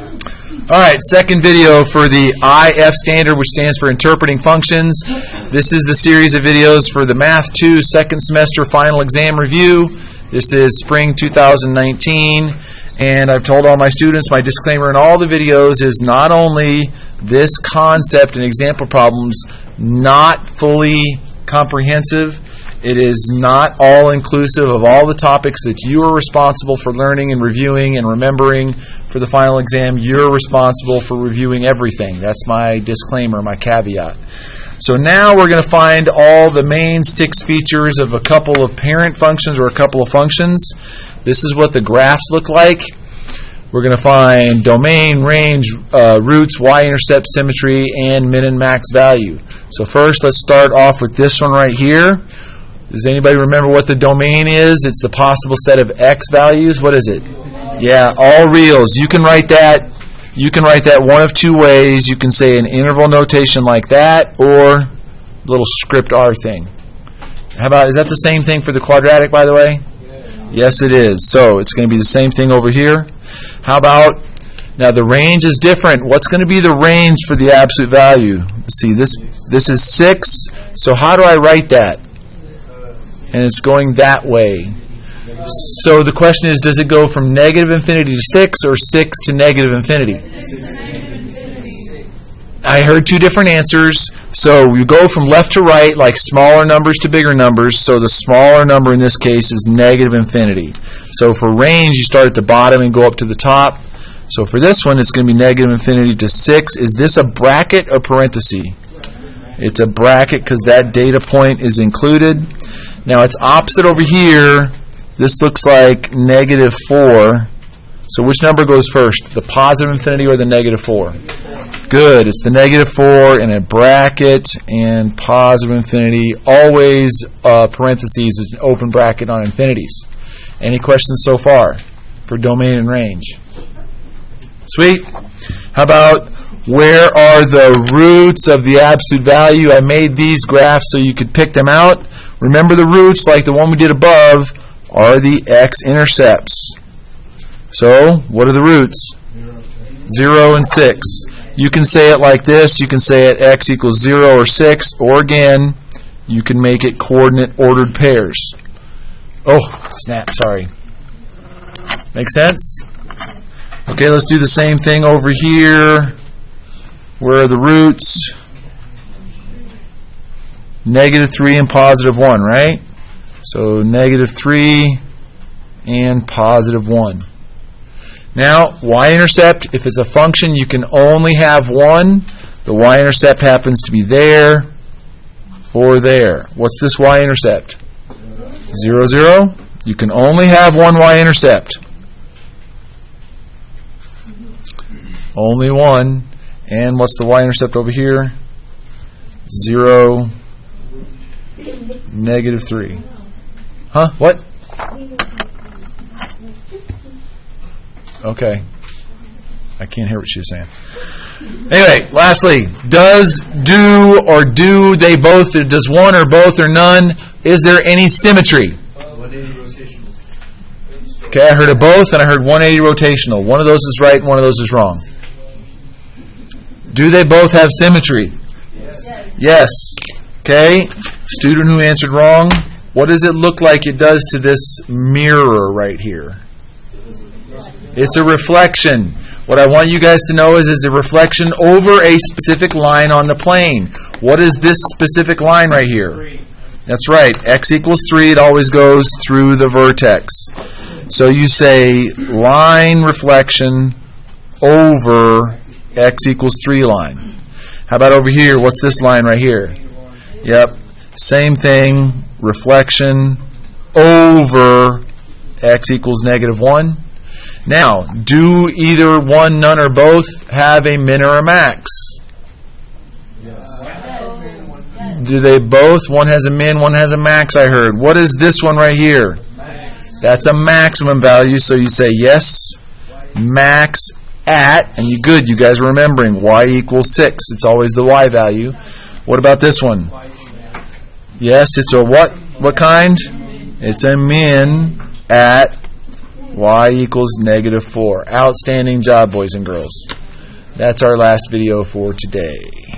Alright, second video for the IF standard, which stands for Interpreting Functions. This is the series of videos for the Math 2 second semester final exam review. This is spring 2019, and I've told all my students my disclaimer in all the videos is not only this concept and example problems not fully comprehensive, it is not all-inclusive of all the topics that you are responsible for learning and reviewing and remembering for the final exam. You're responsible for reviewing everything. That's my disclaimer, my caveat. So now we're going to find all the main 6 features of a couple of parent functions or a couple of functions. This is what the graphs look like. We're going to find domain, range, roots, y-intercept, symmetry, and min and max value. So first, let's start off with this one right here. Does anybody remember what the domain is? It's the possible set of x values. What is it? Yeah, all reals. You can write that. You can write that one of two ways. You can say an interval notation like that, or little script R thing. How about, is that the same thing for the quadratic, by the way? Yes, it is. So it's going to be the same thing over here. How about, now the range is different. What's going to be the range for the absolute value? Let's see, this is 6. So how do I write that? And it's going that way. So the question is, does it go from negative infinity to 6 or 6 to negative infinity? I heard 2 different answers. So you go from left to right, like smaller numbers to bigger numbers. So the smaller number in this case is negative infinity. So for range, you start at the bottom and go up to the top. So for this one, it's going to be negative infinity to 6. Is this a bracket or parenthesis? It's a bracket because that data point is included. Now it's opposite over here. This looks like negative 4. So which number goes first? The positive infinity or the negative 4? Good. It's the negative 4 in a bracket and positive infinity. Always parentheses is an open bracket on infinities. Any questions so far for domain and range? Sweet. How about where are the roots of the absolute value? I made these graphs so you could pick them out. Remember the roots, like the one we did above, are the x-intercepts. So, what are the roots? 0 and 6. You can say it like this. You can say it x equals 0 or 6, or again, you can make it coordinate ordered pairs. Oh, snap, sorry. Make sense? Okay, let's do the same thing over here. Where are the roots? Negative 3 and positive 1, right? So negative 3 and positive 1. Now, y-intercept, if it's a function, you can only have one. The y-intercept happens to be there or there. What's this y-intercept? 0, 0. You can only have one y-intercept. Only one. And what's the y-intercept over here? 0, negative 3. Huh? What? Okay. I can't hear what she was saying. Anyway, lastly, does they both, or does one or both or none, is there any symmetry? 180 rotational. Okay, I heard of both and I heard 180 rotational. One of those is right and one of those is wrong. Do they both have symmetry? Yes. Okay. Student who answered wrong. What does it look like it does to this mirror right here? It's a reflection. What I want you guys to know is it's a reflection over a specific line on the plane. What is this specific line right here? 3. That's right. X equals 3. It always goes through the vertex. So you say line reflection over x equals 3 line. How about over here? What's this line right here? Yep. Same thing. Reflection over x equals negative 1. Now, do either one, none, or both have a min or a max? Do they both? One has a min, one has a max, I heard. What is this one right here? That's a maximum value, so you say yes, max at, and you guys are remembering, y equals 6. It's always the y value. What about this one? Yes, it's a what? What kind? It's a min at y equals -4. Outstanding job, boys and girls. That's our last video for today.